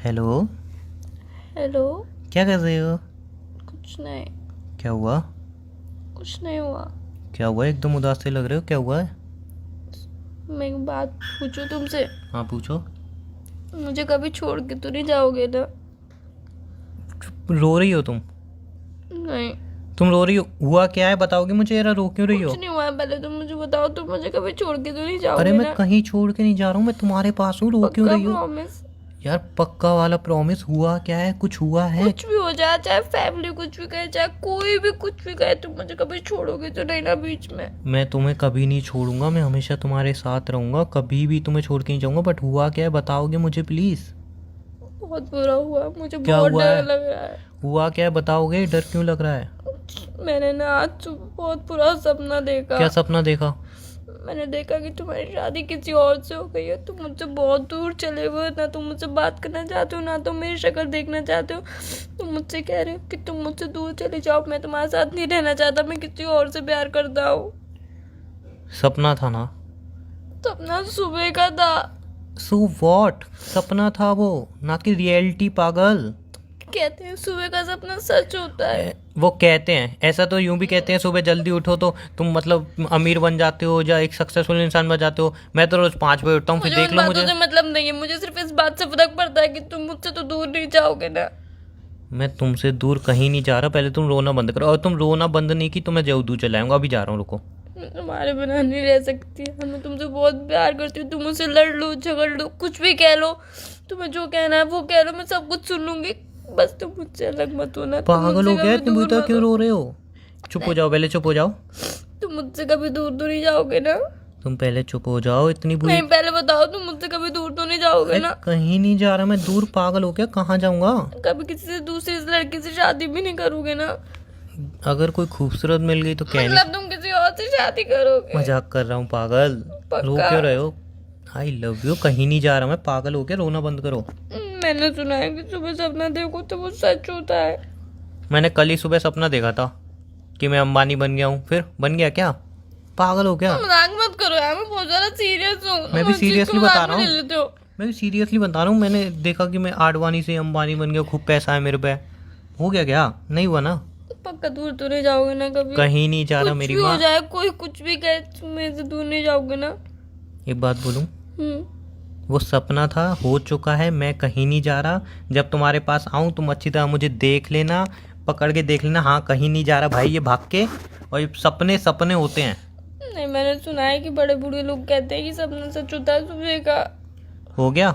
Hello. Hello. क्या कर रहे हो? कुछ नहीं। क्या हुआ? कुछ नहीं हुआ। क्या हुआ? एकदम उदास से लग रहे हो, क्या हुआ है? मैं एक बात पूछूं तुमसे? हाँ पूछो। मुझे कभी छोड़ के तो नहीं जाओगे ना? रो रही हो तुम? नहीं। तुम रो रही हो? हुआ क्या है बताओगे मुझे, यार रो क्यों रही हो? कुछ नहीं हुआ है, पहले तुम मुझे बताओ, तुम मुझे कभी छोड़ के तो नहीं अरे जाओगे मैं ना? कहीं छोड़ के नहीं जा रहा हूँ, मैं तुम्हारे पास हूँ, रो क्यों पक्का रही हो? प्रॉमिस? यार पक्का वाला प्रॉमिस। हुआ क्या है? कुछ हुआ है? कुछ भी हो जाए, चाहे फैमिली कुछ भी कहे, चाहे कोई भी कुछ भी कहे, तुम मुझे कभी छोड़ोगे तो नहीं ना बीच में? मैं तुम्हें कभी नहीं छोड़ूंगा, मैं हमेशा तुम्हारे साथ रहूंगा, कभी भी तुम्हें छोड़ के नहीं जाऊंगा। बट हुआ क्या है बताओगे मुझे प्लीज? बहुत बुरा हुआ, मुझे क्या बहुत हुआ डर है? लग रहा है। हुआ क्या है बताओगे? डर क्यों लग रहा है? मैंने ना आज सुबह बहुत बुरा सपना देखा। क्या सपना देखा? मैंने देखा कि तुम्हारी शादी किसी और से हो गई है। तुम मुझसे बहुत दूर चले हुए हो, ना तुम मुझसे बात करना चाहते हो, ना तुम मेरी शक्ल देखना चाहते हो। तुम मुझसे कह रहे हो कि तुम मुझसे दूर चले जाओ, मैं तुम्हारे साथ नहीं रहना चाहता, मैं किसी और से प्यार करता हूँ। सपना था ना? सपना सुबह का था। So what? सपना था वो, ना कि रियलिटी, पागल। कहते हैं सुबह का सपना सच होता है। वो कहते हैं, ऐसा तो यूं भी कहते हैं सुबह जल्दी उठो तो तुम मतलब अमीर बन जाते हो या एक सक्सेसफुल इंसान बन जाते हो। मैं तो रोज 5 बजे उठता हूँ, फिर मुझे देख उन लो बातों मुझे। से मतलब नहीं है, मुझे सिर्फ इस बात से फर्क पड़ता है कि तुम मुझसे तो दूर नहीं जाओगे ना। मैं तुमसे दूर कहीं नहीं जा रहा, पहले तुम रोना बंद करो। और तुम रोना बंद नहीं की तो मैं जल्दी चला आऊंगा, अभी जा रहा हूँ, रुको। मैं तुम्हारे बिना नहीं रह सकती। मैं तुमसे बहुत प्यार करती हूँ। तुम मुझसे लड़ लो, झगड़ लो, कुछ भी कह लो, तुम्हें जो कहना है वो कह लो, मैं सब कुछ सुन लूंगी। बस तुम मुझसे अलग मत होना। तुम पागल हो मुझसे गया? कभी इतनी बुरी दूर तरह मत क्यों हो। रो रहे हो? चुप हो जाओ, पहले चुप हो जाओ। तुम मुझसे कभी दूर तो नहीं जाओगे ना? तुम पहले चुप हो जाओ, इतनी बुरी। नहीं, पहले बताओ, तुम मुझसे कभी दूर तो नहीं जाओगे अरे ना? कहीं नहीं जा रहा मैं दूर, पागल हो गया, कहाँ जाऊंगा? कभी किसी से दूसरी लड़की से शादी भी नहीं करोगे ना? अगर कोई खूबसूरत मिल गई तो कहनी। मतलब तुम किसी और से शादी करोगे? मजाक कर रहा हूँ पागल। रो पक्का? क्यों रहे हो? I love you. कहीं नहीं जा रहा मैं, पागल हो गया, रोना बंद करो। मैंने सुना है कि सुबह सपना देखो तो वो सच होता है। मैंने कल ही सुबह सपना देखा था कि मैं अंबानी बन गया हूँ। फिर बन गया क्या? पागल हो क्या? मजाक मत करो यार, मैं बहुत ज्यादा सीरियस हूँ। मैं भी सीरियसली बता रहा हूँ। ले लेते हो। मैं भी सीरियसली बता रहा हूँ। मैंने देखा कि मैं आडवाणी से अंबानी बन गया, खूब पैसा है मेरे पे। हो गया क्या? नहीं हुआ ना? पक्का दूर तो नहीं जाओगे ना कभी? कहीं नहीं जा रहा कुछ मेरी भी हो माँ। जाए, कोई कुछ भी कहे, तुम मेरे से दूर नहीं जाओगे ना? एक बात बोलूँ? हम्म। वो सपना था, हो चुका है, मैं कहीं नहीं जा रहा। जब तुम्हारे पास आऊँ तुम अच्छी तरह मुझे देख लेना, पकड़ के देख लेना, हाँ कहीं नहीं जा रहा भाई ये भाग के। और ये सपने सपने होते हैं। नहीं, मैंने सुना है कि बड़े बूढ़े लोग कहते हैं कि सपना सच होता है सुबह का। हो गया?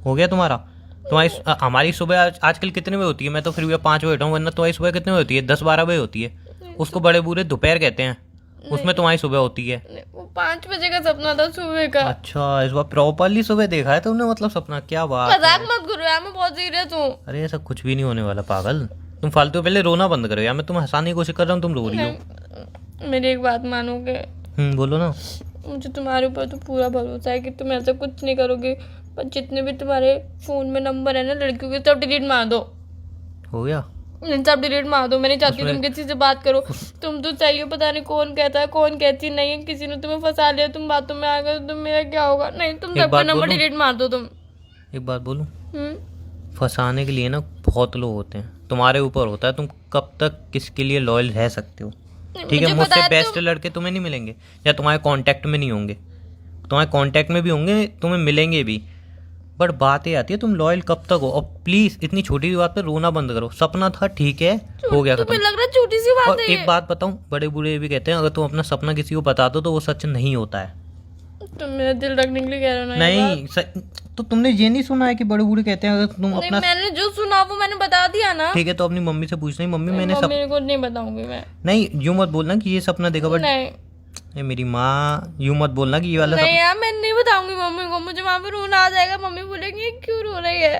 हो गया तुम्हारा? हमारी सुबह आजकल कितने बजे होती है? मैं तो फिर भी 5 बजे उठा हूँ, वरना तुम्हारी सुबह कितने बजे होती है? 10-12 बजे होती है। उसको बड़े बूढ़े दोपहर कहते हैं, उसमें तुम्हारी सुबह होती है। नहीं, वो 5 बजे का सपना था सुबह का। अच्छा, इस बार प्रॉपरली सुबह देखा है तुमने मतलब सपना? क्या बात मजाक है। मत करो यार, मैं बहुत सीरियस हूँ। अरे ऐसा कुछ भी नहीं होने वाला पागल। तुम फालतू पहले रोना बंद करो यार, मैं तुम्हें हंसाने की कोशिश कर रहा हूँ, तुम रो रही हो। नहीं, मेरी एक बात मानोगे? बोलो ना। मुझे तुम्हारे ऊपर तो पूरा भरोसा है कि तुम ऐसा कुछ नहीं करोगे। पर जितने भी तुम्हारे फोन में नंबर है ना लड़कियों के, सब डिलीट मार दो। हो गया? सब डिलीट मार दो। मैं नहीं चाहती उसमें- तुम किसी से बात करो। तुम तो चाहिए, पता नहीं कौन कहता है कौन कहती नहीं है। किसी ने तुम्हें फंसा लिया, तुम बातों में आ गए तो मेरा क्या होगा? नहीं, तुम एक सबका बात नंबर बोलूं? डिलीट मार दो तुम। एक बात बोलूं? हम्म। फंसाने के लिए ना बहुत लोग होते हैं, तुम्हारे ऊपर होता है तुम कब तक किसके लिए लॉयल रह सकते हो। ठीक है, मुझे पता मुझसे है बेस्ट तुम। लड़के तुम्हें नहीं मिलेंगे, या तुम्हारे कांटेक्ट में नहीं होंगे। तुम्हारे कांटेक्ट में भी होंगे, तुम्हें मिलेंगे भी। बट बात ये आती है तुम लॉयल कब तक हो। और प्लीज इतनी छोटी सी बात पे रोना बंद करो। सपना था, ठीक है, हो गया खत्म। तुम्हें लग रहा है छोटी सी बात और है एक ये? बात बताऊं, बड़े बूढ़े भी कहते हैं अगर तुम अपना सपना किसी को बता दो तो वो सच नहीं होता है। तुम मेरा दिल रखने के लिए कह रहे हो ना ये नहीं तो तुमने ये नहीं सुना है कि बड़े बूढ़े कहते हैं अगर तुम बात? नहीं, अपना। मैंने जो सुना वो मैंने बता दिया ना। ठीक है, तो अपनी मम्मी से पूछना ही, मम्मी मैंने मम्मी को नहीं बताऊंगी मैं। नहीं यूं मत बोलना कि ये सपना देखा, बट नहीं। ये मेरी माँ, यूं मत बोलना कि ये वाला नहीं सपना। यार, मैं नहीं बताऊंगी मम्मी को। मुझे वहां पे रोना आ जाएगा। मम्मी बोलेंगी "ये क्यों रो रही है?"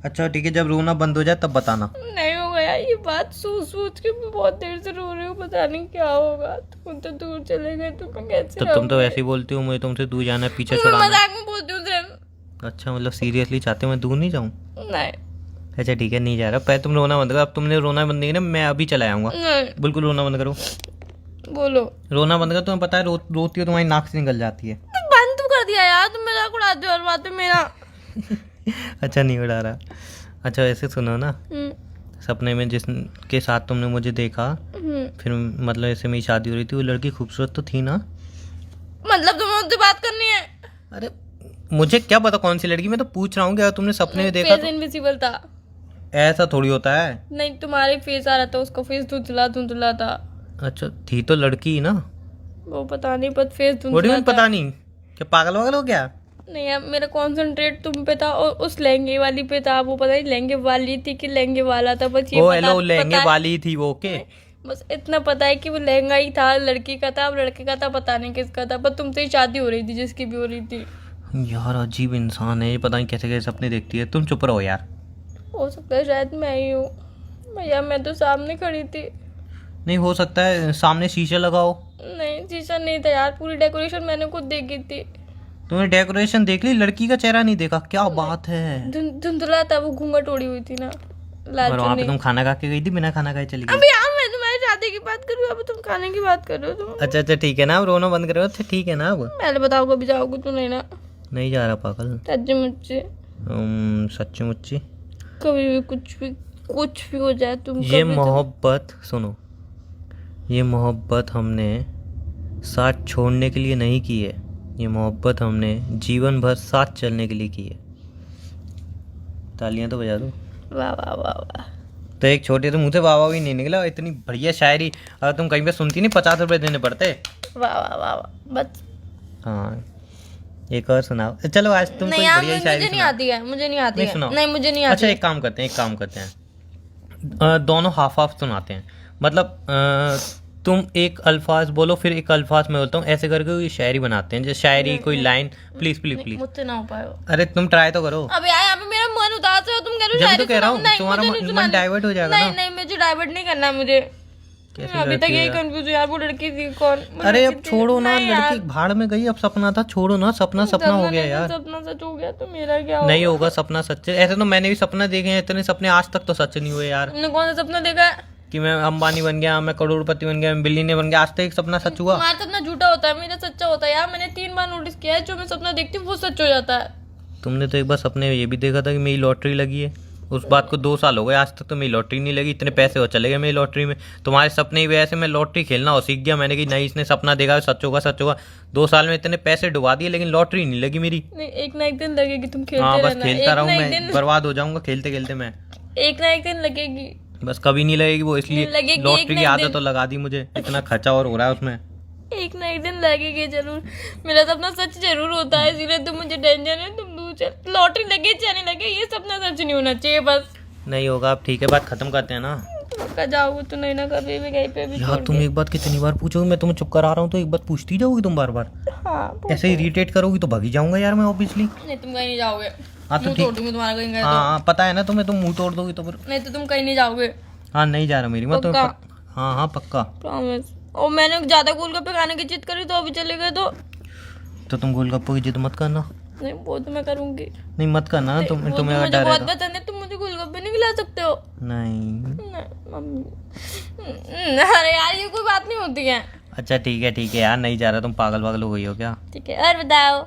अच्छा ठीक है, जब रोना बंद हो जाए तब बताना। नहीं होगा यार, ये बात सोच सोच के मैं बहुत देर से रो रही हूँ। पता नहीं क्या होगा। तुम तो दूर चले गए तो मैं कैसे तो तुम तो रहूंगी? ऐसे ही बोलती हो मुझे तुमसे दूर जाना है, पीछे मैं छुड़ाना है। मजाक में बोलती हूँ सिर्फ। अच्छा मतलब सीरियसली चाहते हो मैं दूर नहीं जाऊँ? नहीं। अच्छा ठीक है, नहीं जा रहा। पहले तुम रोना बंद करो। अब तुमने रोना बंद नहीं किया ना, मैं अभी चला आऊँगा। नहीं। बिल्कुल रोना बंद करो। बोलो। रोना बंद करो। तुम्हें पता है रोती हो तुम्हारी नाक से निकल जाती है। बंद तो कर दिया यार, तुम मजाक उड़ाते हो हर बात में मेरा। अच्छा नहीं उड़ा रहा। अच्छा ऐसे सुनो ना, सपने में जिसके साथ तुमने मुझे देखा, फिर मतलब ऐसे मेरी शादी हो रही थी, वो लड़की खूबसूरत तो थी ना? मतलब तुम्हें मुझसे बात करनी है? अरे मुझे क्या पता कौन सी लड़की, मैं तो पूछ रहा हूँ कि अगर तुमने सपने में देखा फेस इनविजिबल था। तो ऐसा थोड़ी होता है। नहीं, तुम्हारे फेस आ रहा था, उसका फेस धुंधला धुंधला था। अच्छा थी तो लड़की ही ना? वो पता नहीं, पर फेस वो धुंधला था। पता नहीं, क्या पागल वागल हो गया? नहीं यार, मेरा कॉन्सेंट्रेट तुम पे था और उस लहंगे वाली पे था। वो पता नहीं लहंगे वाली थी कि लहंगे वाला था, बस ये ओ पता हेलो, लहंगे पता है, वाली थी वो, ओके। बस इतना पता है कि वो लहंगा ही था, लड़की का था। अब लड़के का था पता नहीं किसका था, पर तुमसे ही शादी हो रही थी, जिसकी भी हो रही थी। यार अजीब इंसान है ये, पता नहीं कैसे कैसे सपने देखती है। तुम चुप रहो यार। हो सकता है शायद मैं ही हूँ भैया, मैं तो सामने खड़ी थी। नहीं हो सकता है, सामने शीशा लगाओ। नहीं, शीशा नहीं था यार, पूरी डेकोरेशन मैंने खुद देखी थी। तुमने डेकोरेशन देख ली, लड़की का चेहरा नहीं देखा? क्या बात है। धुंधला था, वो घूंघट ओढ़ी हुई थी ना, लाल और वहाँ पे चुन्नी। तुम खाना खा के गई थी, बिना खाना खाए चली गई? अबे यार, मैं तुम्हारी शादी की बात कर रही हूँ, अब तुम खाने की बात कर रहे हो। तुम अच्छा अच्छा ठीक है ना, अब रोना बंद करो। अच्छा ठीक है ना अब? पहले बताओ कभी जाओगे तो? नहीं ना, नहीं जा रहा पागल। सच्ची मुझसे सच्ची मुच्ची। कभी भी कुछ भी हो जाए, तुम ये कभी मोहब्बत सुनो, ये मोहब्बत हमने साथ छोड़ने के लिए नहीं की है, ये मोहब्बत हमने जीवन भर साथ चलने के लिए की है। तालियां तो बजा दो। वाह वाह वाह वाह। तो एक छोटे तो मुँह से वाह वाह भी नहीं निकला, इतनी बढ़िया शायरी अगर तुम कहीं पे सुनती नहीं 50 रुपए देने पड़ते। वाह वाह वाह वाह, बस। हाँ एक और सुनाओ। चलो आज तुम नहीं कोई यार, बढ़िया मुझे शायरी नहीं सुनाओ। आती है, मुझे नहीं आती नहीं है। सुनाओ। नहीं, मुझे नहीं आती अच्छा है। एक काम करते हैं, दोनों हाफ हाफ सुनाते हैं। मतलब तुम एक अल्फाज बोलो, फिर एक अल्फाज मैं बोलता हूँ, ऐसे करके कोई शायरी बनाते हैं। जैसे शायरी कोई लाइन, प्लीज प्लीज प्लीज। मुझसे ना हो पाएगा। अरे तुम ट्राई तो करो। अब यार, यहाँ पे मेरा मन उदास है और तुम कह रहे हो जब शायरी तो कह रहा हूँ, सुनाओ। नहीं, तुम्हारा मुझे नहीं मन सुनानी। डाइवर्ट हो जाएगा नहीं ना। नहीं, मुझे डाइवर्ट नहीं करना मुझे। कैसी मैं अभी तक लड़की है यही यार? कंफ्यूज हूँ यार, वो लड़की थी कौन? वो अरे लड़की अब थी- छोड़ो ना, नहीं यार, लड़की भाड़ में गई, अब सपना था, छोड़ो ना। सपना सपना हो गया नहीं, यार। सपना सच हो गया तो मेरा क्या नहीं होगा सपना सच। ऐसे तो मैंने भी सपना देखे हैं, इतने सपने आज तक तो सच नहीं हुए यार। तुमने कौन सा सपना देखा है? कि मैं अंबानी बन गया, मैं करोड़पति बन गया, मैं बिलियनर बन गया, आज तक एक सपना सच हुआ? तुम्हारा सपना झूठा होता है, मेरा सच्चा होता है यार। मैंने 3 बार नोटिस किया है, जो मैं सपना देखती हूँ वो सच हो जाता है। तुमने तो एक बार सपने में ये भी देखा था कि मेरी लॉटरी लगी है। उस बात को 2 साल हो गए, आज तक तो मेरी लॉटरी नहीं लगी। इतने पैसे हो चले गए मेरी लॉटरी में। तुम्हारे सपने ही वैसे मैं लॉटरी खेलना हो सीख गया मैंने कि नहीं, इसने सपना देखा सच होगा सच होगा। 2 साल में इतने पैसे डुबा दिए, लेकिन लॉटरी नहीं लगी मेरी। नहीं, एक ना एक दिन लगेगी, तुम खेलते हाँ बस रहना। खेलता एक रहूँ ना एक मैं, दिन, बर्बाद हो जाऊंगा खेलते खेलते मैं। एक ना एक दिन लगेगी। बस कभी नहीं लगेगी वो, इसलिए लगेगी, लॉटरी एक की ना एक आदत दिन। तो लगा दी मुझे। इतना खर्चा और हो रहा है उसमें। एक ना एक दिन लगेगी जरूर। मेरा सपना सच जरूर होता है, इसीलिए तुम मुझे टेंशन है। तुम दूर चल, लॉटरी लगे चाहे नहीं लगे, ये सपना सच नहीं होना चाहिए बस। नहीं होगा। अब ठीक है, बात खत्म करते हैं ना। पक्का जाओगे तो? नहीं ना, कभी भी कहीं पे भी यार छोड़ तुम के। एक बात कितनी बार पूछोगे? मैं तुम्हें चुप करा रहा हूँ तो एक बात पूछती जाओगी तुम बार बार। हाँ, ऐसे इरिटेट करोगी तो भागी जाऊंगा यार मैं ऑब्वियसली। नहीं, तुम कहीं नहीं जाओगे। हाँ तो मुंह ठीक। तोड़ दूंगी तुम्हारा कहीं गए हाँ तो। हाँ पता है ना तुम्हें, तुम मुंह तोड़ दोगी तो फिर। नहीं तो तुम कहीं नहीं जाओगे, हाँ नहीं जा रहा मेरी मैं तुम्हें पक्का? हाँ हाँ पक्का। प्रॉमिस। और मैंने ज्यादा गोलगप्पे खाने की जिद करी तो अभी चले गए तो तुम गोलगप्पे की जिद मत करना। नहीं, वो तो मैं करूंगी। नहीं मत करना ना तुम, वो तुम्हें तो अगर मुझे डर बहुत है तो। पसंद है, तुम मुझे गोलगप्पे नहीं खिला सकते हो। नहीं। नहीं, मम्मी। अरे यार, ये कोई बात नहीं होती है। अच्छा ठीक है यार, नहीं जा रहा। तुम पागल वागल हो गई हो क्या? ठीक है, और बताओ।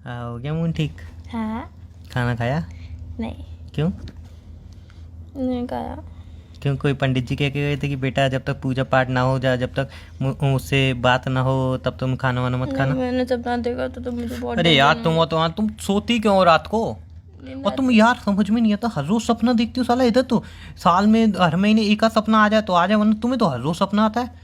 हाँ हो गया मुंह ठीक। हाँ। खाना खाया? नहीं, क्यों? नहीं खाया। क्यों? कोई पंडित जी कह के गए थे कि बेटा जब तक पूजा पाठ ना हो जाए, जब तक मुझसे बात ना हो, तब तुम खाना वाना मत खाना? मैंने सपना देखा तो मुझे बहुत अरे यार तुम सोती क्यों हो रात को? नींद और तुम यार समझ में नहीं आता, हर रोज सपना देखती हो साला। इधर तो साल में हर महीने एक आध सपना आ जाए तो आ जाए, वरना तुम्हें तो हर रोज सपना आता है।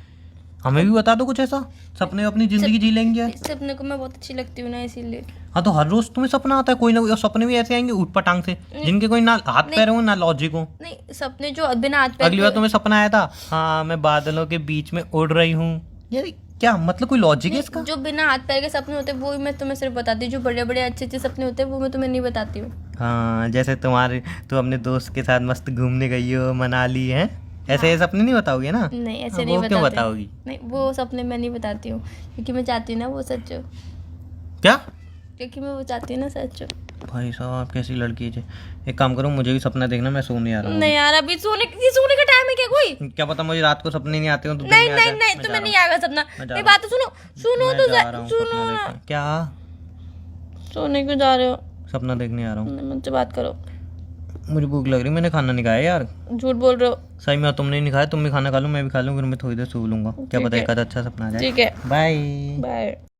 हमें भी बता दो कुछ ऐसा, सपने अपनी जिंदगी जी लेंगे। इस सपने को मैं बहुत अच्छी लगती हूँ ना, इसीलिए। हाँ तो हर रोज तुम्हें सपना आता है कोई ना कोई, और सपने भी ऐसे आएंगे ऊट पटांग से, जिनके कोई ना हाथ पैर हो ना लॉजिक हो। नहीं, सपने जो बिना हाथ पैर अगली बार तुम्हें सपना आया था, हाँ मैं बादलों के बीच में उड़ रही हूँ। यार क्या मतलब, कोई लॉजिक है इसका? जो बिना हाथ पैर के सपने होते हैं वो मैं तुम्हें सिर्फ बताती हूँ। जो बड़े बड़े अच्छे अच्छे सपने होते हैं वो मैं तुम्हें नहीं बताती हूँ। हाँ जैसे तुम अपने दोस्त के साथ मस्त घूमने गई हो मनाली है, ऐसे ये सपने नहीं बताओगी ना? नहीं, ऐसे हाँ, नहीं वो क्यों बताती। बताओगी? नहीं, वो सपने मैं नहीं बताती हूँ, क्योंकि मैं चाहती हूँ ना वो सच हो। क्या? क्योंकि मैं वो चाहती हूँ ना सच हो। भाई साहब कैसी लड़की है। एक काम करो, मुझे भी सपना देखना, मैं सोने आ रहा हूँ। नहीं यार, अभी सोने का टाइम है क्या कोई? क्या पता, मुझे रात को सपने नहीं आते हो तो दिन नहीं में आ नहीं जाए। नहीं, मैं तुम्हें जा नहीं रहा आएगा सपना। मैं जा मेरी रहा बात तो सुनो हूँ। सुनो मैं तो जा रहा हूँ सुनो सपना ना। देखने। क्या? सोने क्यों जा रहे हो? सपना देखने आ रहा हूँ। मुझसे बात करो। मुझे भूख लग रही, मैंने खाना नहीं खाया यार। झूठ बोल रहे हो। सही में तुमने नहीं खाया, तुम भी खाना खा लो, मैं भी खा लूँ, फिर मैं थोड़ी देर सो लूँगा, क्या ठीक पता है। एक आधा अच्छा सपना आ जाए। ठीक है, बाय। बाय।